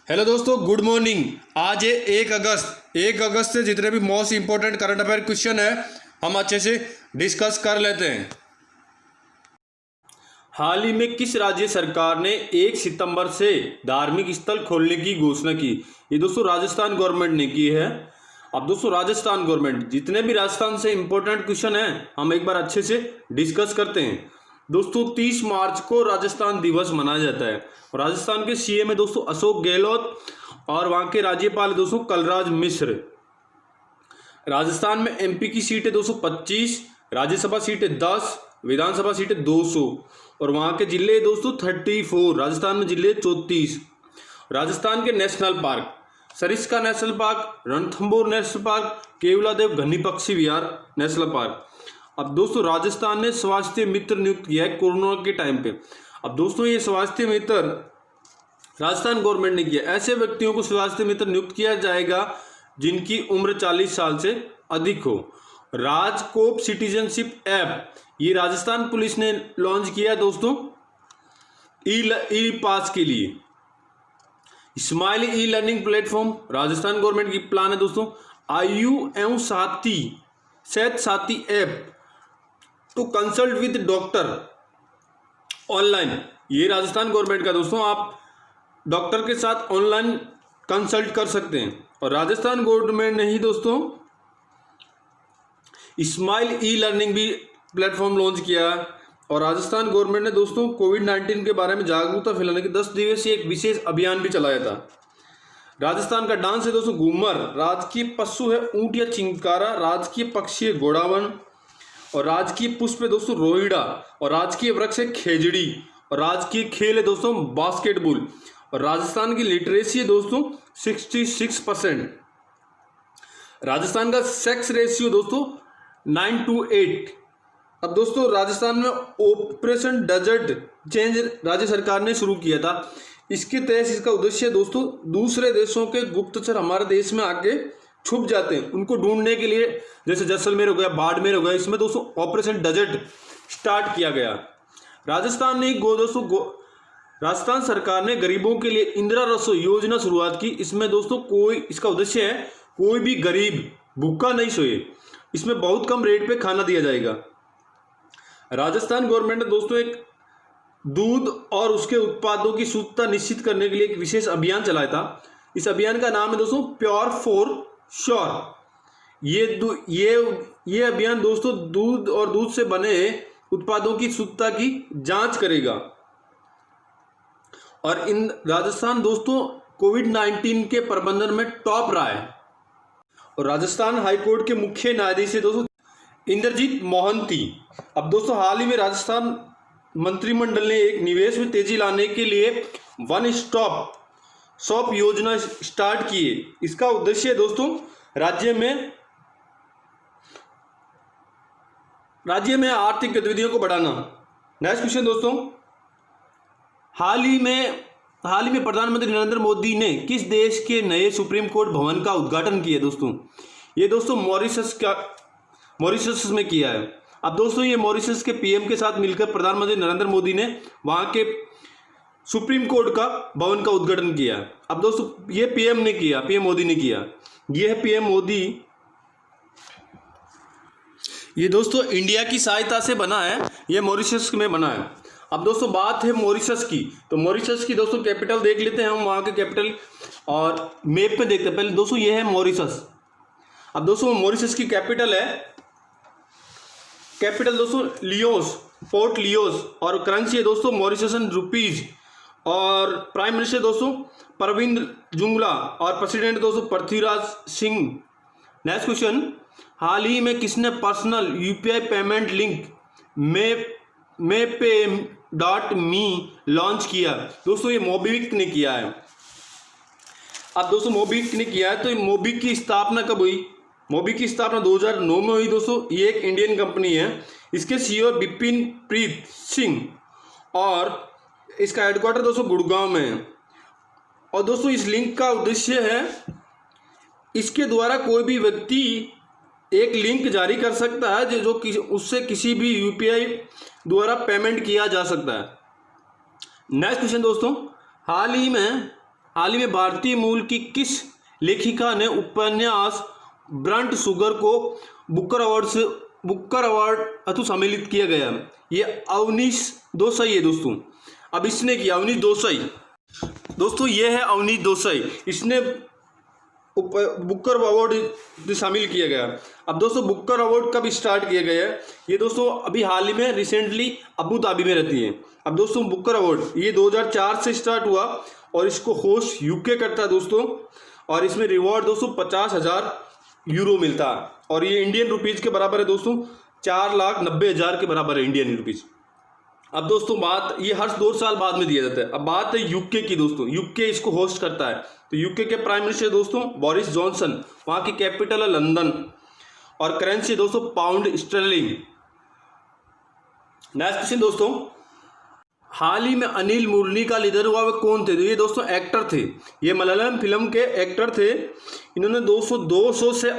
Hello दोस्तों, good morning. आज है 1 अगस्त से जितने भी most important current affair question है हम अच्छे से डिस्कस कर लेते हैं। हाल ही में किस राज्य सरकार ने 1 सितंबर से धार्मिक स्थल खोलने की घोषणा की? ये दोस्तों राजस्थान गवर्नमेंट ने की है। अब दोस्तों राजस्थान गवर्नमेंट, जितने भी राजस्थान से इंपॉर्टेंट क्वेश्चन हैं हम एक बार अच्छे से डिस्कस करते हैं। दोस्तों 30 मार्च को राजस्थान दिवस मनाया जाता है। राजस्थान के सीएम है दोस्तों अशोक गहलोत और वहां के राज्यपाल है दोस्तों कलराज मिश्र। राजस्थान में एमपी की सीट है 225, राज्यसभा सीट है 10, विधानसभा सीट है 200 और वहां के जिले दोस्तों 34। राजस्थान में जिले 34। राजस्थान के national park Sariska national park, Ranthambore national park, Keoladeo घनी पक्षी विहार नेशनल पार्क। अब दोस्तों राजस्थान ने स्वास्थ्य मित्र नियुक्त किया है कोरोना के टाइम पे। अब दोस्तों ये स्वास्थ्य मित्र राजस्थान गवर्नमेंट ने किया। ऐसे व्यक्तियों को स्वास्थ्य मित्र नियुक्त किया जाएगा जिनकी उम्र 40 साल से अधिक हो। राजकोप सिटीजनशिप ऐप ये राजस्थान पुलिस ने लॉन्च किया दोस्तों ई पास के लिए। Smile E learning platform Rajasthan government की प्लान है दोस्तों। आयु एवं साथी app to consult with doctor online, ये राजस्थान गवर्नमेंट का दोस्तों। आप डॉक्टर के साथ ऑनलाइन कंसल्ट कर सकते हैं। और राजस्थान गवर्नमेंट ने ही दोस्तों स्माइल ई लर्निंग भी प्लेटफॉर्म लॉन्च किया। और राजस्थान गवर्नमेंट ने दोस्तों कोविड-19 के बारे में जागरूकता फैलाने के 10 दिवसीय एक विशेष अभियान भी चलाया था। राजस्थान का डांस है दोस्तों घूमर, राजकीय पशु है ऊंट या चिंकारा, राजकीय पक्षी है घोड़ावन और राजकीय पुष्प है दोस्तों रोहिड़ा और राजकीय वृक्ष है खेजड़ी और राजकीय खेल है दोस्तों बास्केटबॉल। और राजस्थान की लिटरेसी है दोस्तों 66%। राजस्थान का सेक्स रेशियो दोस्तों 9:8। अब दोस्तों राजस्थान में ऑपरेशन डेजर्ट चेंज राज्य सरकार ने शुरू किया था। इसके तहत इसका उद्देश्य दोस्तों दूसरे देशों के गुप्तचर हमारे देश में आके छुप जाते हैं, उनको ढूंढने के लिए, जैसे जैसलमेर हो गया, बाड़मेर हो गया, इसमें दोस्तों ऑपरेशन डेजर्ट स्टार्ट किया गया। राजस्थान सरकार ने गरीबों के लिए इंदिरा रसोई योजना शुरुआत की। इसमें दोस्तों इसका उद्देश्य है कोई भी गरीब भूखा नहीं सोए, इसमें बहुत कम रेट पे खाना दिया जाएगा। राजस्थान गवर्नमेंट ने दोस्तों एक दूध और उसके उत्पादों की शुद्धता निश्चित करने के लिए एक विशेष अभियान चलाया था। इस अभियान का नाम है दोस्तों प्योर फॉर श्योर। ये अभियान दोस्तों दूध और दूध से बने उत्पादों की शुद्धता की जांच करेगा। और इन राजस्थान दोस्तों कोविड-19 के प्रबंधन में टॉप रहा है। और राजस्थान हाईकोर्ट के मुख्य न्यायाधीश दोस्तों इंद्रजीत मोहंती। अब दोस्तों हाल ही में राजस्थान मंत्रिमंडल ने एक निवेश में तेजी लाने के लिए वन स्टॉप शॉप योजना स्टार्ट की है। इसका उद्देश्य दोस्तों राज्य में आर्थिक गतिविधियों को बढ़ाना। नेक्स्ट क्वेश्चन दोस्तों, हाल ही में प्रधानमंत्री नरेंद्र मोदी ने किस देश के नए सुप्रीम कोर्ट भवन का उद्घाटन किया दोस्तों? ये दोस्तों मॉरिशस में किया है। अब दोस्तों ये मॉरिशस के पीएम के साथ मिलकर प्रधानमंत्री नरेंद्र मोदी ने वहां के सुप्रीम कोर्ट का भवन का उद्घाटन किया। अब दोस्तों ये पीएम मोदी ने किया। ये है पीएम मोदी। ये दोस्तों इंडिया की सहायता से बना है, ये मॉरिशस में बना है। अब दोस्तों बात है मॉरिशस की, तो मॉरिशस की दोस्तों कैपिटल देख लेते हैं हम, वहां के कैपिटल और मैप पे देखते हैं। पहले दोस्तों ये है मॉरिशस। अब दोस्तों मॉरिशस की कैपिटल दोस्तों लियोस, पोर्ट लियोस और करेंसी है दोस्तों मॉरिशसन रुपीज और प्राइम मिनिस्टर दोस्तों प्रविंद जुगला और प्रेसिडेंट दोस्तों पृथ्वीराज सिंह। नेक्स्ट क्वेश्चन, हाल ही में किसने personal UPI payment link MayPay.me launch किया? दोस्तों ये मोबीक्विक ने किया है। अब दोस्तों मोबीक्विक ने किया है, तो मोबीक्विक की स्थापना कब हुई? मोबीक्विक की स्थापना 2009 में हुई दोस्तों। ये एक इंडियन कंपनी है। इसके सीईओ विपिन प्रीत सिंह और इसका हेडक्वार्टर दोस्तों गुड़गांव में है। और दोस्तों इस लिंक का उद्देश्य है, इसके द्वारा कोई भी व्यक्ति एक लिंक जारी कर सकता है जो उससे किसी भी यूपीआई द्वारा पेमेंट किया जा सकता है। नेक्स्ट क्वेश्चन दोस्तों, हाल ही में हाल ही में भारतीय मूल की किस लेखिका ने उपन्यास ब्रंट शुगर को बुकर अवार्ड हेतु सम्मिलित किया गया? ये अवनीश देसाई है दोस्तों। अब इसने किया अवनीश देसाई। दोस्तों ये है अवनीश देसाई, इसने बुकर अवार्ड शामिल किया गया। अब दोस्तों बुकर अवार्ड कब स्टार्ट किया गया है? ये दोस्तों अभी हाल ही में रिसेंटली अबू धाबी में रहती है। अब दोस्तों बुकर अवार्ड ये 2004 से स्टार्ट हुआ और इसको होस्ट यूके करता है दोस्तों, और इसमें रिवॉर्ड दोस्तों 50,000 यूरो मिलता है, और ये इंडियन रुपीज़ के बराबर है दोस्तों, 4,90,000 के बराबर है इंडियन रुपीज़। अब दोस्तों बात ये हर 2 साल बाद में दिया जाता है। अब बात है यूके की दोस्तों, यूके इसको होस्ट करता है। तो यूके के प्राइम मिनिस्टर दोस्तों बोरिस जॉनसन, वहाँ की कैपिटल है लंदन, और करेंसी दोस्तों पाउंड स्टर्लिंग। नेक्स्ट क्वेश्चन दोस्तों, हाल ही में अनिल मुरली का लीडर हुआ वे कौन थे? तो ये दोस्तों एक्टर थे, ये मलयालम फिल्म के एक्टर थे। इन्होंने 200 से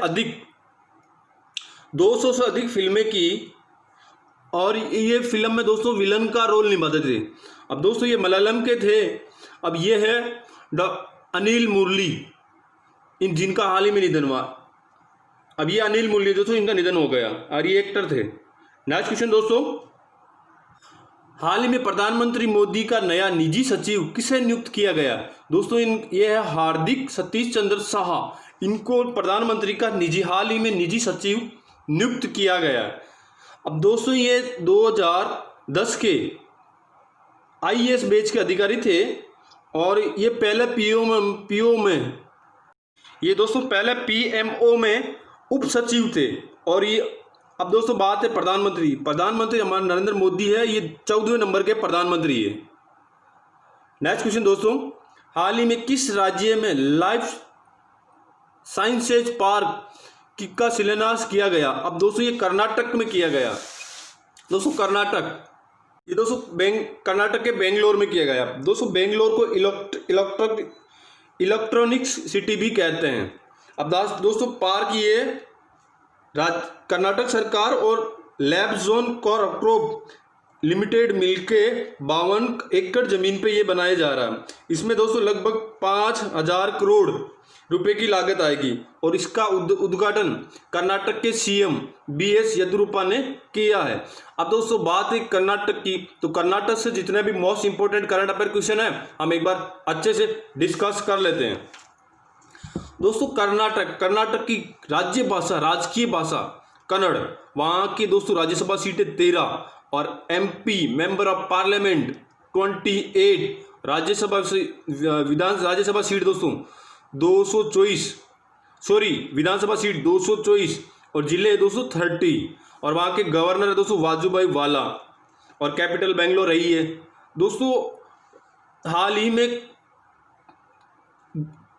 अधिक फिल्में की, और ये फिल्म में दोस्तों विलन का रोल निभाते थे। अब दोस्तों ये मलयालम के थे। अब ये है अनिल मुरली, जिनका हाल ही में निधन हुआ। अब ये अनिल मुरली दोस्तों, इनका निधन हो गया, और ये एक्टर थे। नेक्स्ट क्वेश्चन दोस्तों, हाल ही में प्रधानमंत्री मोदी का नया निजी सचिव किसे नियुक्त किया गया? दोस्तों ये है हार्दिक सतीश चंद्र शाह, इनको प्रधानमंत्री का हाल ही में निजी सचिव नियुक्त किया गया। अब दोस्तों ये 2010 के IAS बैच के अधिकारी थे, और ये पहले पहले PMO में उप सचिव थे। और ये अब दोस्तों बात है प्रधानमंत्री हमारे नरेंद्र मोदी है, ये 14वें नंबर के प्रधानमंत्री है। नेक्स्ट क्वेश्चन दोस्तों, हाल ही में किस राज्य में लाइफ साइंसेज पार्क का शिलान्यास किया गया? अब दोस्तों ये कर्नाटक में किया गया। दोस्तों कर्नाटक के बेंगलोर में किया गया। दोस्तों बेंगलोर को इलेक्ट्रॉनिक्स सिटी भी कहते हैं। अब दोस्तों पार्क ये कर्नाटक सरकार और लैब जोन कॉर्पोरेट लिमिटेड मिलके 52 एकड़ जमीन पे ये बनाया जा रहा है। इसमें दोस्तों लगभग 5,000 करोड़ रुपए की लागत आएगी, और इसका उद्घाटन कर्नाटक के CM BS येदियुरप्पा ने किया है। अब दोस्तों बात है कर्नाटक की, तो कर्नाटक से जितने भी most important current affair question है हम एक बार अच्छे से डिस्कस कर लेते हैं। दोस्तों कर्नाटक की राजकीय भाषा कन्नड़, वहाँ की दोस्तों राज्यसभा सीटें 13, और MP member of parliament 28, Rajya Sabha seat दोस्तों 224, विधानसभा सीट 224, और जिले दोस्तों 30, और वहाँ के गवर्नर है दोस्तों वाजुभाई वाला, और कैपिटल बेंगलोर रही है। दोस्तों हाल ही में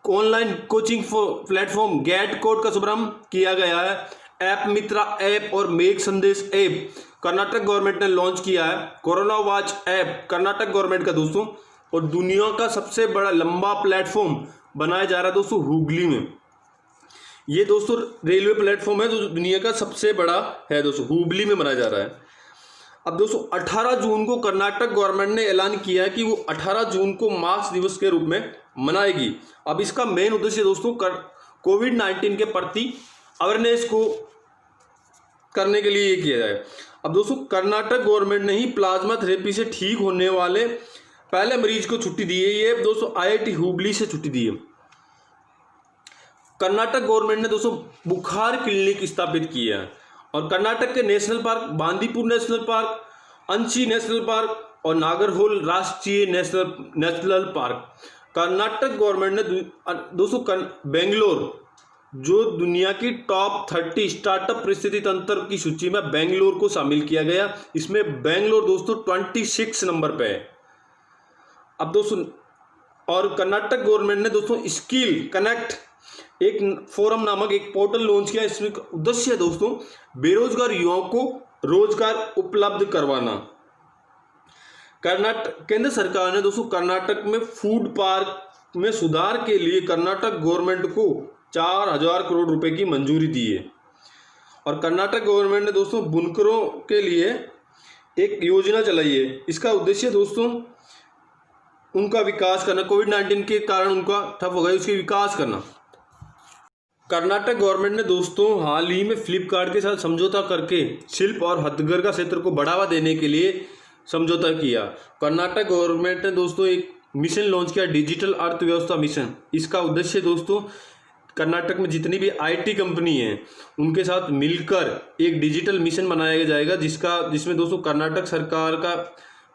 online coaching platform gate code का शुभारंभ किया गया है। ऐप मित्रा ऐप और मेघ संदेश ऐप कर्नाटक गवर्नमेंट ने लॉन्च किया है। Corona watch app Karnataka government का दोस्तों, और दुनिया का सबसे बड़ा लंबा प्लेटफॉर्म बनाया जा रहा है दोस्तों हुगली में। ये दोस्तों रेलवे प्लेटफॉर्म है जो दुनिया का सबसे बड़ा है दोस्तों, हुगली में बनाया जा रहा है। अब दोस्तों 18 जून को कर्नाटक गवर्नमेंट ने ऐलान किया है कि वो 18 जून को मार्क्स दिवस के रूप में मनाएगी। अब इसका मेन उद्देश्य दोस्तों कोविड-19 के प्रति अवेयरनेस को करने के लिए ये किया जाए। अब दोस्तों कर्नाटक गवर्नमेंट ने ही प्लाज्मा थेरेपी से ठीक होने वाले पहले मरीज को छुट्टी दी है। ये दोस्तों IIT हुबली से छुट्टी दी है। कर्नाटक गवर्नमेंट ने दोस्तों बुखार क्लिनिक स्थापित किया है, और कर्नाटक के national park Bandipur national park, अंशी नेशनल पार्क और नागरहोल राष्ट्रीय नेशनल पार्क। कर्नाटक गवर्नमेंट ने दोस्तों बेंगलोर जो दुनिया की टॉप 30 स्टार्टअप परिस्थिति तंत्र की सूची में बेंगलोर को शामिल किया गया। इसमें बेंगलोर दोस्तों 26 नंबर पे है। अब दोस्तों और कर्नाटक गवर्नमेंट ने दोस्तों स्किल कनेक्ट एक फोरम नामक एक पोर्टल लॉन्च किया। इसमें उद्देश्य है दोस्तों बेरोजगार युवाओं को रोजगार उपलब्ध करवाना। केंद्र सरकार ने दोस्तों कर्नाटक में फूड पार्क में सुधार के लिए कर्नाटक गवर्नमेंट को 4,000 करोड़ रुपए की मंजूरी दी है। और कर्नाटक गवर्नमेंट ने दोस्तों बुनकरों के लिए एक योजना चलाई है। इसका उद्देश्य दोस्तों उनका विकास करना, कोविड-19 के कारण उनका ठप हो गया, उसके विकास करना। कर्नाटक गवर्नमेंट ने दोस्तों हाल ही में फ्लिपकार्ट के साथ समझौता करके शिल्प और हथकरघा क्षेत्र को बढ़ावा देने के लिए समझौता किया। कर्नाटक गवर्नमेंट ने दोस्तों एक मिशन लॉन्च किया, डिजिटल अर्थव्यवस्था मिशन। इसका उद्देश्य दोस्तों कर्नाटक में जितनी भी IT कंपनी हैं उनके साथ मिलकर एक डिजिटल मिशन बनाया जाएगा, जिसमें दोस्तों कर्नाटक सरकार का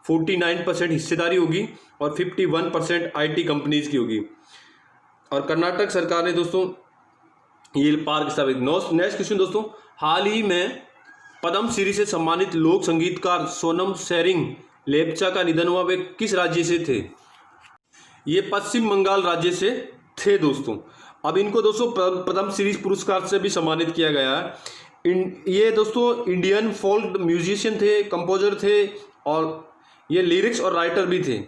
49% हिस्सेदारी होगी और 51% IT कंपनीज की होगी। और कर्नाटक सरकार ने दोस्तों ये पार्क स्थापित। नेक्स्ट क्वेश्चन दोस्तों, हाल ही में पद्मश्री से सम्मानित लोक संगीतकार सोनम शेरिंग लेप्चा का निधन हुआ, वे किस राज्य से थे? ये पश्चिम बंगाल राज्य से थे दोस्तों। अब इनको दोस्तों पद्मश्री पुरस्कार से भी सम्मानित किया गया है। ये दोस्तों इंडियन फोल्क म्यूजिशियन थे, कंपोजर थे और ये लिरिक्स और राइटर भी थे।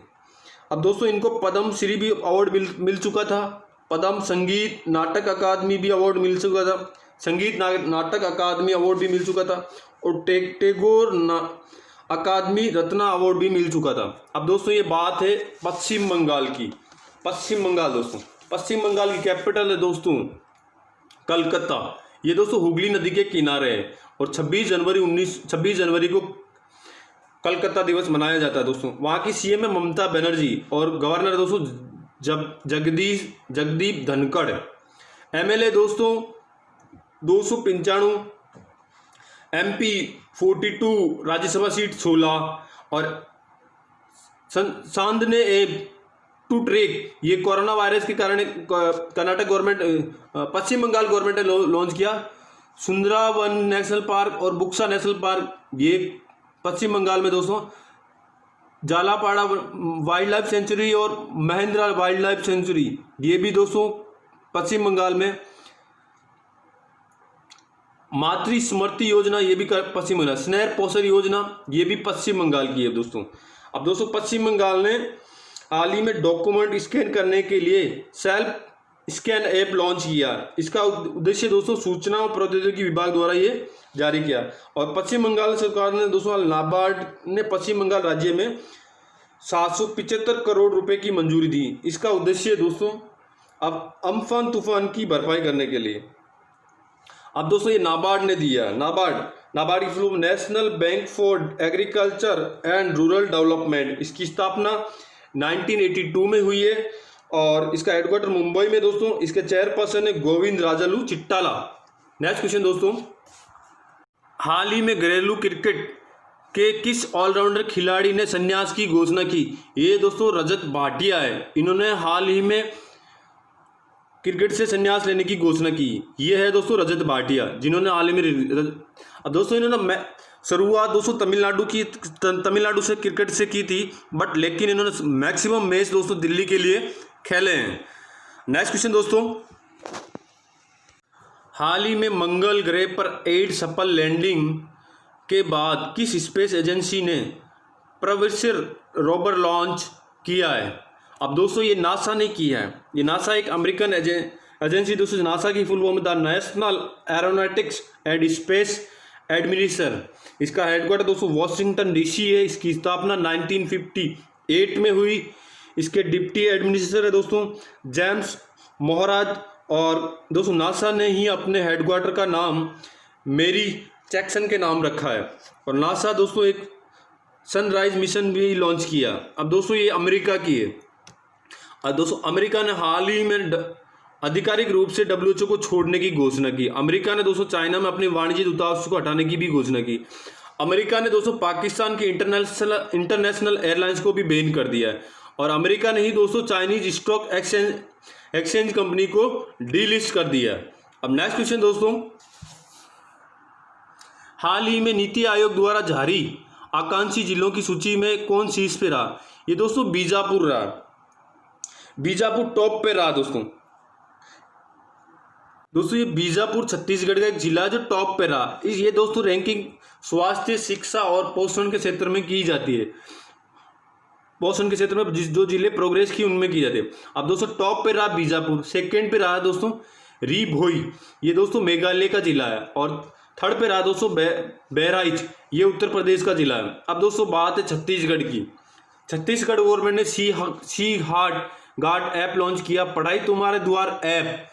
अब दोस्तों इनको पद्मश्री भी अवार्ड मिल चुका था, पद्म संगीत नाटक अकादमी भी अवार्ड मिल चुका था, संगीत नाटक अकादमी अवार्ड भी मिल चुका था और टैगोर अकादमी रत्ना अवार्ड भी मिल चुका था। अब दोस्तों ये बात है पश्चिम बंगाल की। पश्चिम बंगाल दोस्तों, पश्चिम बंगाल की कैपिटल है दोस्तों कलकत्ता। ये दोस्तों हुगली नदी के किनारे है और 26 जनवरी को कलकत्ता दिवस मनाया जाता है दोस्तों। वहाँ की CM है ममता बनर्जी और गवर्नर है दोस्तों जगदीप धनखड़। MLA दोस्तों 295, MP 42, राज्यसभा सीट 16 और सांदने टू ट्रेक, ये कोरोना वायरस के कारण कर्नाटक गवर्नमेंट पश्चिम बंगाल गवर्नमेंट ने लॉन्च किया। सुंदरावन नेशनल पार्क और बुक्सा नेशनल पार्क ये पश्चिम बंगाल में दोस्तों, जालापाड़ा वाइल्ड लाइफ सेंचुरी और महेंद्रा वाइल्ड लाइफ सेंचुरी ये भी दोस्तों पश्चिम बंगाल में। मातृ स्मृति योजना ये भी पश्चिम बंगाल, स्नेह पोषण योजना ये भी पश्चिम बंगाल की है दोस्तों। अब दोस्तों पश्चिम बंगाल ने हाल ही में डॉक्यूमेंट स्कैन करने के लिए सेल्फ स्कैन ऐप लॉन्च किया। इसका उद्देश्य दोस्तों सूचना और प्रौद्योगिकी विभाग द्वारा ये जारी किया। और पश्चिम बंगाल सरकार ने दोस्तों नाबार्ड ने पश्चिम बंगाल राज्य में 775 करोड़ रुपए की मंजूरी दी। इसका उद्देश्य दोस्तों अब अम्फान तूफान की भरपाई करने के लिए। अब दोस्तों ये नाबार्ड ने दिया। नाबार्ड की full national bank for agriculture and rural development. इसकी स्थापना 1982 में हुई है और इसका हेडक्वार्टर मुंबई में दोस्तों। इसके चेयरपर्सन है गोविंद राजालू चिट्टाला। नेक्स्ट क्वेश्चन दोस्तों, हाल ही में घरेलू क्रिकेट के किस ऑलराउंडर खिलाड़ी ने संन्यास की घोषणा की? ये दोस्तों रजत भाटिया है। इन्होंने हाल ही में क्रिकेट से संन्यास लेने की घोषणा की। ये है दोस्तों रजत भाटिया, जिन्होंने हाल ही में अब दोस्तों इन्होंने शुरुआत दोस्तों तमिलनाडु से क्रिकेट से की थी, बट लेकिन इन्होंने मैक्सिमम मैच दोस्तों दिल्ली के लिए खेले हैं। नेक्स्ट क्वेश्चन दोस्तों, हाल ही में मंगल ग्रह पर 8 सफल लैंडिंग के बाद किस स्पेस एजेंसी ने प्रवेशर रोवर लॉन्च किया है? अब दोस्तों ये नासा ने किया है। ये नासा एक अमेरिकन एजेंसी दोस्तों। नासा की full form the national aeronautics and space administration. इसका हेडक्वार्टर दोस्तों वॉशिंगटन DC है। इसकी स्थापना 1958 में हुई। इसके डिप्टी एडमिनिस्ट्रेटर है दोस्तों जेम्स मोहराज। और दोस्तों नासा ने ही अपने हेडक्वार्टर का नाम मेरी जैक्सन के नाम रखा है। और नासा दोस्तों एक सनराइज मिशन भी लॉन्च किया। अब दोस्तों ये अमेरिका की है। और दोस्तों अमेरिका ने हाल ही में आधिकारिक रूप से WHO को छोड़ने की घोषणा की। अमेरिका ने दोस्तों चाइना में अपने वाणिज्य दूतावास को हटाने की भी घोषणा की। अमेरिका ने दोस्तों पाकिस्तान की इंटरनेशनल एयरलाइंस को भी बैन कर दिया है। और अमेरिका ने ही दोस्तों चाइनीज स्टॉक एक्सचेंज कंपनी को डीलिस्ट कर दिया। अब नेक्स्ट क्वेश्चन दोस्तों, हाल ही में नीति आयोग द्वारा जारी आकांक्षी जिलों की सूची में कौन शीर्ष पे रहा? ये दोस्तों बीजापुर रहा। बीजापुर टॉप पे रहा दोस्तों। ये बीजापुर छत्तीसगढ़ का एक जिला जो टॉप पे रहा। ये दोस्तों रैंकिंग स्वास्थ्य, शिक्षा और पोषण के क्षेत्र में की जाती है। पोषण के क्षेत्र में जो जिले प्रोग्रेस की उनमें की जाती है। अब दोस्तों टॉप पे रहा बीजापुर। सेकंड पे रहा दोस्तों री भोई, ये दोस्तों मेघालय का जिला है। और थर्ड पे रहा दोस्तों बहराइच, ये उत्तर प्रदेश का जिला है। अब दोस्तों बात है छत्तीसगढ़ की। छत्तीसगढ़ गवर्नमेंट ने सी गार्ड ऐप लॉन्च किया, पढ़ाई तुम्हारे द्वार ऐप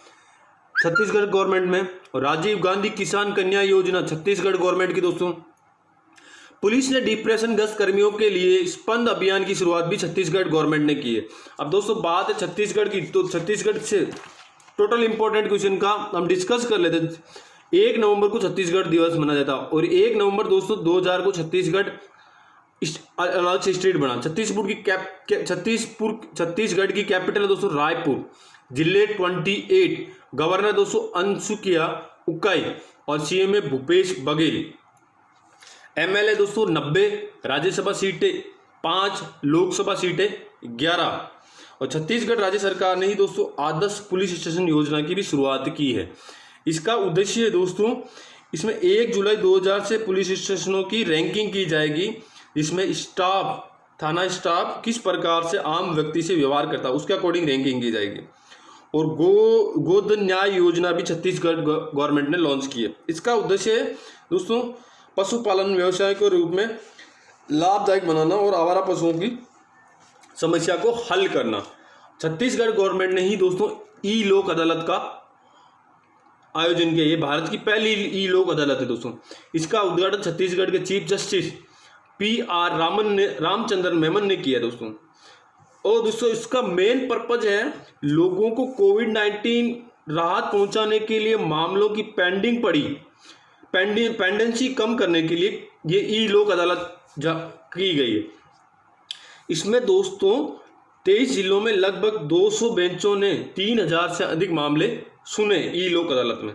छत्तीसगढ़ गवर्नमेंट में। और राजीव गांधी किसान कन्या योजना छत्तीसगढ़ गवर्नमेंट की दोस्तों। पुलिस ने डिप्रेशन ग्रस्त कर्मियों के लिए स्पंद अभियान की शुरुआत भी छत्तीसगढ़ गवर्नमेंट ने की है। अब दोस्तों बात है छत्तीसगढ़ की, तो छत्तीसगढ़ से टोटल इंपॉर्टेंट क्वेश्चन का हम डिस्कस कर लेते हैं। 1 नवंबर को छत्तीसगढ़ दिवस मनाया जाता है और 1 नवंबर दोस्तों 2000 को छत्तीसगढ़ अलग से स्टेट बना। छत्तीसगढ़ की कैपिटल है दोस्तों रायपुर, जिले 28, गवर्नर दोस्तों अनुसुईया उइके और सीएम है भूपेश बघेल। एमएलए दोस्तों 90, राज्यसभा सीटें 5, लोकसभा सीटें 11। और छत्तीसगढ़ राज्य सरकार ने ही दोस्तों आदर्श पुलिस स्टेशन योजना की भी शुरुआत की है। इसका उद्देश्य है दोस्तों, इसमें 1 जुलाई 2000 से पुलिस स्टेशनों की रैंकिंग की जाएगी, जिसमें स्टाफ, थाना स्टाफ किस प्रकार से आम व्यक्ति से व्यवहार करता है उसके अकॉर्डिंग रैंकिंग की जाएगी। और गोधन न्याय योजना भी छत्तीसगढ़ गवर्नमेंट ने लॉन्च की है। इसका उद्देश्य है दोस्तों पशुपालन व्यवसाय के रूप में लाभदायक बनाना और आवारा पशुओं की समस्या को हल करना। छत्तीसगढ़ गवर्नमेंट ने ही दोस्तों ई लोक अदालत का आयोजन किया। ये भारत की पहली ई लोक अदालत है दोस्तों। इसका उद्घाटन छत्तीसगढ़ के chief justice PR Ramachandran Menon ने किया दोस्तों। और दोस्तों इसका मेन पर्पज है लोगों को कोविड-19 राहत पहुंचाने के लिए मामलों की पेंडेंसी कम करने के लिए ये ई लोक अदालत की गई है। इसमें दोस्तों 23 जिलों में लगभग 200 बेंचों ने 3000 से अधिक मामले सुने ई लोक अदालत में।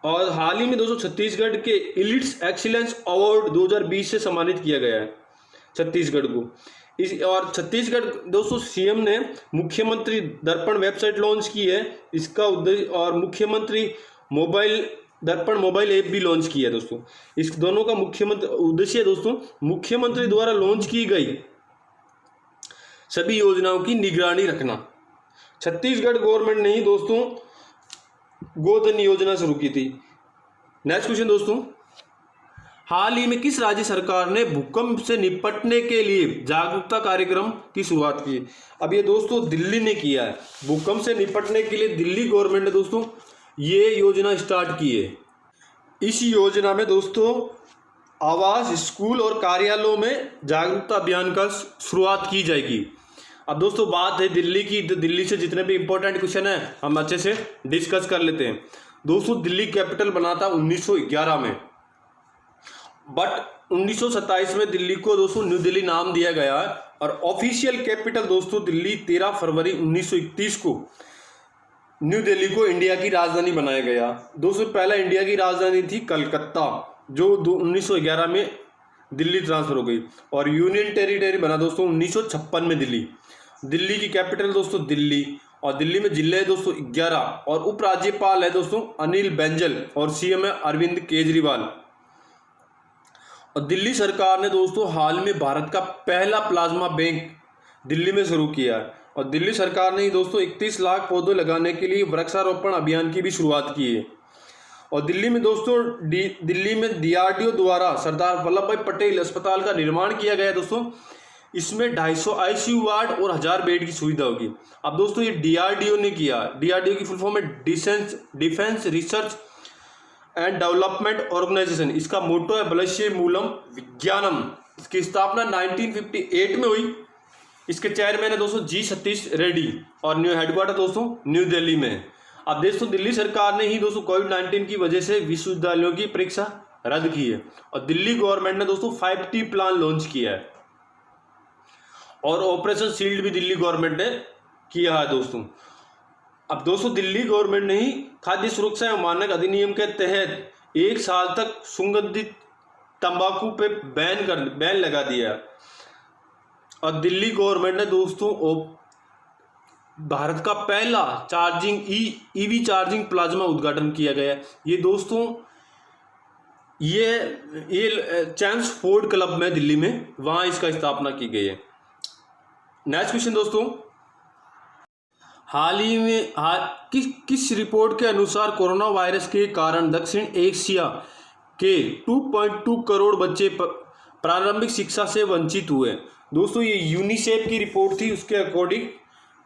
और हाल ही में दोस्तों छत्तीसगढ़ के इलिट्स एक्सीलेंस अवार्ड 2020 से सम्मानित किया गया है छत्तीसगढ़ को। और छत्तीसगढ़ दोस्तों सीएम ने मुख्यमंत्री दर्पण वेबसाइट लॉन्च की है। इसका उद्देश्य, और मुख्यमंत्री दर्पण मोबाइल ऐप भी लॉन्च किया है दोस्तों। इस दोनों का उद्देश्य है दोस्तों मुख्यमंत्री द्वारा लॉन्च की गई सभी योजनाओं की निगरानी रखना। छत्तीसगढ़ गवर्नमेंट ने ही दोस्तों गोधन योजना शुरू की थी। नेक्स्ट क्वेश्चन दोस्तों, हाल ही में किस राज्य सरकार ने भूकंप से निपटने के लिए जागरूकता कार्यक्रम की शुरुआत की? अब ये दोस्तों दिल्ली ने किया है। भूकंप से निपटने के लिए दिल्ली गवर्नमेंट ने दोस्तों ये योजना स्टार्ट की है। इस योजना में दोस्तों आवास, स्कूल और कार्यालयों में जागरूकता अभियान का शुरुआत की जाएगी। अब दोस्तों बात है दिल्ली की, तो दिल्ली से जितने भी इंपॉर्टेंट क्वेश्चन है हम अच्छे से डिस्कस कर लेते हैं। दोस्तों दिल्ली कैपिटल बना था 1911 में, बट 1927 में दिल्ली को दोस्तों न्यू दिल्ली नाम दिया गया है। और ऑफिशियल कैपिटल दोस्तों दिल्ली 13 फरवरी 1931 को न्यू दिल्ली को इंडिया की राजधानी बनाया गया। दोस्तों पहला इंडिया की राजधानी थी कलकत्ता, जो 1911 में दिल्ली ट्रांसफर हो गई। और यूनियन टेरिटरी बना दोस्तों 1956 में दिल्ली की कैपिटल दोस्तों दिल्ली। और दिल्ली में जिले है दोस्तों 11 और उपराज्यपाल है दोस्तों अनिल बैजल और सीएम है अरविंद केजरीवाल। और दिल्ली सरकार ने दोस्तों हाल में भारत का पहला प्लाज्मा बैंक दिल्ली में शुरू किया है। और दिल्ली सरकार ने ही दोस्तों 31 लाख पौधे लगाने के लिए वृक्षारोपण अभियान की भी शुरुआत की है। और दिल्ली में दोस्तों दिल्ली में DRDO द्वारा सरदार वल्लभ भाई पटेल अस्पताल का निर्माण किया गया दोस्तों। इसमें 250 ICU वार्ड और 1000 बेड की सुविधा होगी। अब दोस्तों ये DRDO ने किया। DRDO की फुल फॉर्म है defence research and development organisation. इसका मोटो है बलस्य मूलम विज्ञानम। इसकी स्थापना 1958 में हुई। इसके चेयरमैन है दोस्तों G सतीश रेड्डी और न्यू हेडक्वार्टर दोस्तों न्यू दिल्ली में। अब दोस्तों दिल्ली सरकार ने ही दोस्तों कोविड-19 की वजह से विश्वविद्यालयों की परीक्षा रद्द की है। और दिल्ली गवर्नमेंट ने दोस्तों 5T प्लान लॉन्च किया है। और ऑपरेशन शील्ड भी दिल्ली गवर्नमेंट ने किया है दोस्तों। अब दोस्तों दिल्ली गवर्नमेंट ने ही खाद्य सुरक्षा एवं मानक अधिनियम के तहत 1 साल तक सुगंधित तंबाकू पे बैन लगा दिया है। और दिल्ली गवर्नमेंट ने दोस्तों भारत का पहला ईवी चार्जिंग प्लाज्मा उद्घाटन किया गया है। ये दोस्तों ये चैम्सफोर्ड क्लब में दिल्ली में वहाँ इसका स्थापना की गई है। नेक्स्ट क्वेश्चन दोस्तों, हाल ही में किस रिपोर्ट के अनुसार कोरोना वायरस के कारण दक्षिण एशिया के 2.2 करोड़ बच्चे प्रारंभिक शिक्षा से वंचित हुए? दोस्तों ये यूनिसेफ की रिपोर्ट थी, उसके अकॉर्डिंग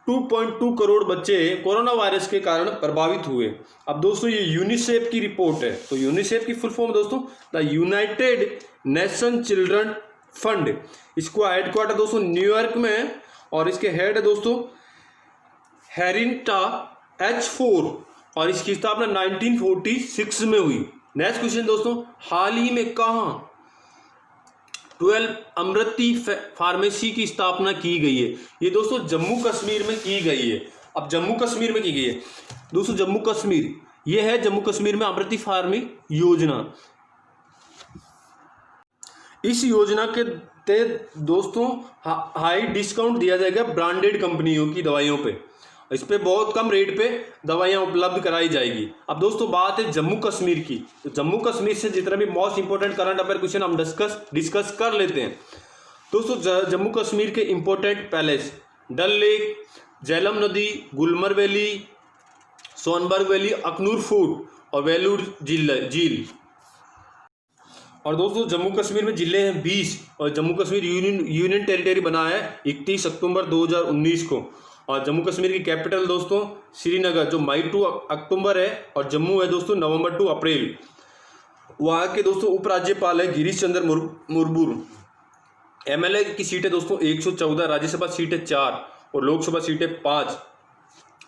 2.2 करोड़ बच्चे कोरोना वायरस के कारण प्रभावित हुए। अब दोस्तों ये यूनिसेफ की रिपोर्ट है, तो यूनिसेफ की फुल फॉर्म दोस्तों the United nation children fund. इसको हेडक्वार्टर दोस्तों न्यूयॉर्क में है और इसके हेड है दोस्तों हेरिटा H4 और इसकी स्थापना 1946 में हुई। नेक्स्ट क्वेश्चन दोस्तों, हाल ही में कहाँ 12 अमृति फार्मेसी की स्थापना की गई है? ये दोस्तों जम्मू कश्मीर में की गई है। अब जम्मू कश्मीर में की गई है दोस्तों, जम्मू कश्मीर, ये है जम्मू कश्मीर में अमृति फार्मी योजना। इस योजना के तहत दोस्तों हाई डिस्काउंट दिया जाएगा ब्रांडेड कंपनियों की दवाइयों पे, इस पे बहुत कम रेट पे दवाइयाँ उपलब्ध कराई जाएगी। अब दोस्तों बात है जम्मू कश्मीर की, तो जम्मू कश्मीर से जितना भी most important current affair question हम डिस्कस कर लेते हैं। दोस्तों जम्मू कश्मीर के important palace Dal lake, Jhelum नदी, Gulmarg valley, Sonmarg valley, Akhnoor fort और वेलूर झील। और दोस्तों जम्मू कश्मीर में जिले हैं 20 और जम्मू कश्मीर यूनियन टेरिटरी बना है 31 अक्टूबर 2019 को। और जम्मू कश्मीर की कैपिटल दोस्तों श्रीनगर, जो मई टू अक्टूबर है, और जम्मू है दोस्तों नवंबर टू अप्रैल। वहाँ के दोस्तों उपराज्यपाल है गिरीश चंद्र मुर्मू। एमएलए की सीटें दोस्तों 114, राज्यसभा सीटें 4 और लोकसभा सीटें 5।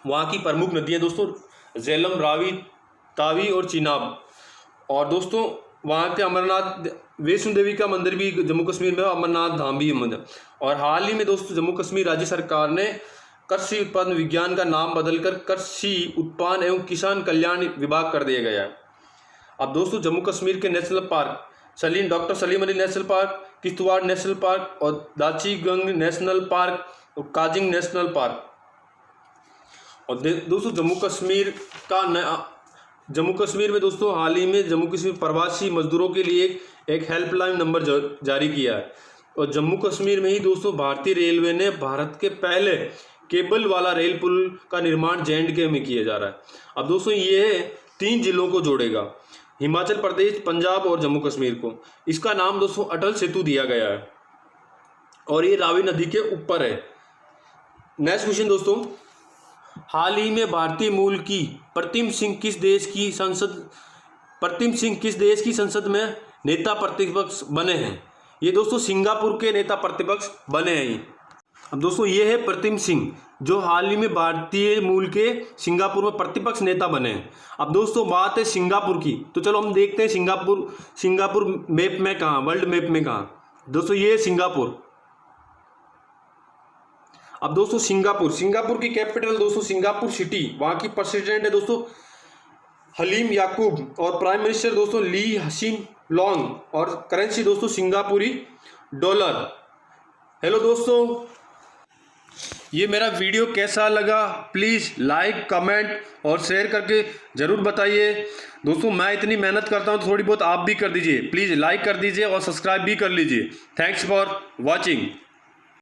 वहाँ की प्रमुख नदियाँ दोस्तों झेलम, रावी, तावी और चिनाब। और दोस्तों वहाँ के अमरनाथ वैष्णो देवी का मंदिर भी जम्मू कश्मीर में, अमरनाथ धाम भी मंदिर। और हाल ही में दोस्तों जम्मू कश्मीर राज्य सरकार ने कृषि उत्पादन विज्ञान का नाम बदलकर कृषि उत्पादन एवं किसान कल्याण विभाग कर दिया गया है। अब दोस्तों जम्मू कश्मीर के national park doctor Salim Ali national park, Kishtwar national park और दाची गंग नेशनल पार्क और काजिंग नेशनल पार्क। और दोस्तों जम्मू कश्मीर में दोस्तों हाल ही में जम्मू कश्मीर प्रवासी मजदूरों के लिए एक हेल्पलाइन नंबर जारी किया है। और जम्मू कश्मीर में ही दोस्तों भारतीय रेलवे ने भारत के पहले केबल वाला रेल पुल का निर्माण J&K में किया जा रहा है। अब दोस्तों ये 3 जिलों को जोड़ेगा, हिमाचल प्रदेश, पंजाब और जम्मू कश्मीर को। इसका नाम दोस्तों अटल सेतु दिया गया है और ये रावी नदी के ऊपर है। नेक्स्ट क्वेश्चन दोस्तों, हाल ही में भारतीय मूल की प्रतीम सिंह किस देश की संसद में नेता प्रतिपक्ष बने हैं? ये दोस्तों सिंगापुर के नेता प्रतिपक्ष बने हैं। अब दोस्तों ये है प्रतीम सिंह, जो हाल ही में भारतीय मूल के सिंगापुर में प्रतिपक्ष नेता बने हैं। अब दोस्तों बात है सिंगापुर की, तो चलो हम देखते हैं सिंगापुर मैप में कहाँ, वर्ल्ड मैप में कहाँ। दोस्तों ये सिंगापुर। अब दोस्तों सिंगापुर की कैपिटल दोस्तों सिंगापुर सिटी, वहाँ की प्रेसिडेंट है दोस्तों हलीम याकूब और प्राइम मिनिस्टर दोस्तों ली हसीन लॉन्ग और करेंसी दोस्तों सिंगापुरी डॉलर। हेलो दोस्तों, ये मेरा वीडियो कैसा लगा प्लीज़ लाइक, कमेंट और शेयर करके ज़रूर बताइए। दोस्तों मैं इतनी मेहनत करता हूँ तो थोड़ी बहुत आप भी कर दीजिए, प्लीज़ लाइक कर दीजिए और सब्सक्राइब भी कर लीजिए। Thanks for watching.